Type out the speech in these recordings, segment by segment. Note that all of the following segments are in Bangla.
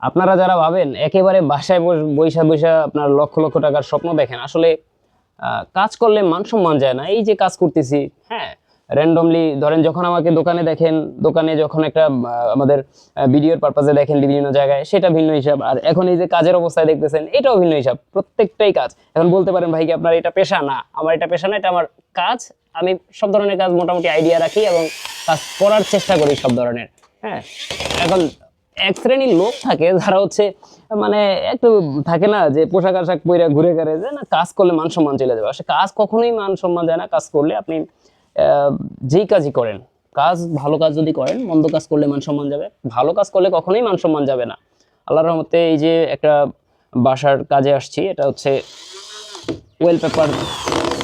আপনারা যারা ভাবেন একেবারে বাসায় বৈশা বৈশা আপনার লক্ষ লক্ষ টাকার স্বপ্ন দেখেন, আসলে কাজ করলে মান সম্মান যায় না। এই যে কাজ করতেছি, হ্যাঁ, র্যান্ডমলি ধরেন যখন আমাকে দোকানে দেখেন, দোকানে যখন একটা আমাদের ভিডিওর পারপাজে দেখেন বিভিন্ন জায়গায়, সেটা ভিন্ন হিসাব। আর এখন এই যে কাজের অবস্থায় দেখতেছেন, এটাও ভিন্ন হিসাব। প্রত্যেকটাই কাজ। এখন বলতে পারেন ভাই কি আপনার এটা পেশা? না, আমার এটা পেশা না, এটা আমার কাজ। আমি সব ধরনের কাজ মোটামুটি আইডিয়া রাখি এবং কাজ করার চেষ্টা করি সব ধরনের। হ্যাঁ, এখন এক শ্রেণীর লোক থাকে যারা হচ্ছে মানে একটু থাকে না যে পোশাক আশাক পরে ঘুরে ঘুরে, যে না কাজ করলে মান সম্মান চলে যাবে। আসলে কাজ কখনোই মান সম্মান যায় না। কাজ করলে আপনি যেই কাজই করেন, কাজ ভালো কাজ যদি করেন, মন্দ কাজ করলে মান সম্মান যাবে, ভালো কাজ করলে কখনোই মান সম্মান যাবে না। আল্লাহর রহমতে এই যে একটা বাসার কাজে আসছি, এটা হচ্ছে ওয়েলপেপার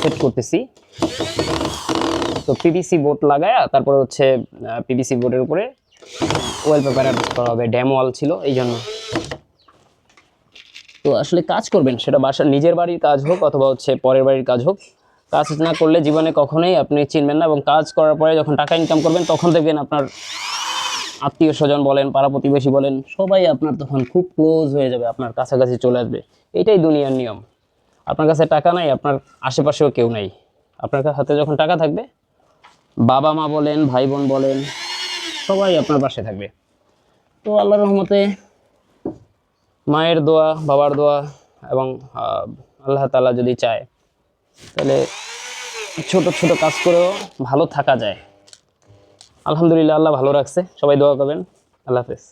সেট করতেছি। তো পিভিসি বোর্ড লাগায়া তারপরে হচ্ছে পিভিসি বোর্ডের উপরে ওয়েলপেপার অ্যাটাচ করা হবে। ড্যাম ওয়াল ছিল এই জন্য। তো আসলে কাজ করবেন, সেটা বাসার নিজের বাড়ির কাজ হোক অথবা হচ্ছে পরের বাড়ির কাজ হোক, কাজ না করলে জীবনে কখনোই আপনি চিনবেন না। এবং কাজ করার পরে যখন টাকা ইনকাম করবেন, তখন দেখবেন আপনার আত্মীয় স্বজন বলেন, পাড়া প্রতিবেশী বলেন, সবাই আপনার তখন খুব ক্লোজ হয়ে যাবে, আপনার কাছাকাছি চলে আসবে। এটাই দুনিয়ার নিয়ম। আপনার কাছে টাকা নাই, আপনার আশেপাশেও কেউ নাই। আপনার হাতে যখন টাকা থাকবে, বাবা মা বলেন, ভাই বোন বলেন, সবাই আপনার পাশে থাকবে। তো আল্লাহর রহমতে মায়ের দোয়া, বাবার দোয়া এবং আল্লাহ তাআলা যদি চায়, তাহলে ছোট ছোট কাজ করেও ভালো থাকা যায়। আলহামদুলিল্লাহ, আল্লাহ ভালো রাখছে। সবাই দোয়া করবেন। আল্লাহ হাফেজ।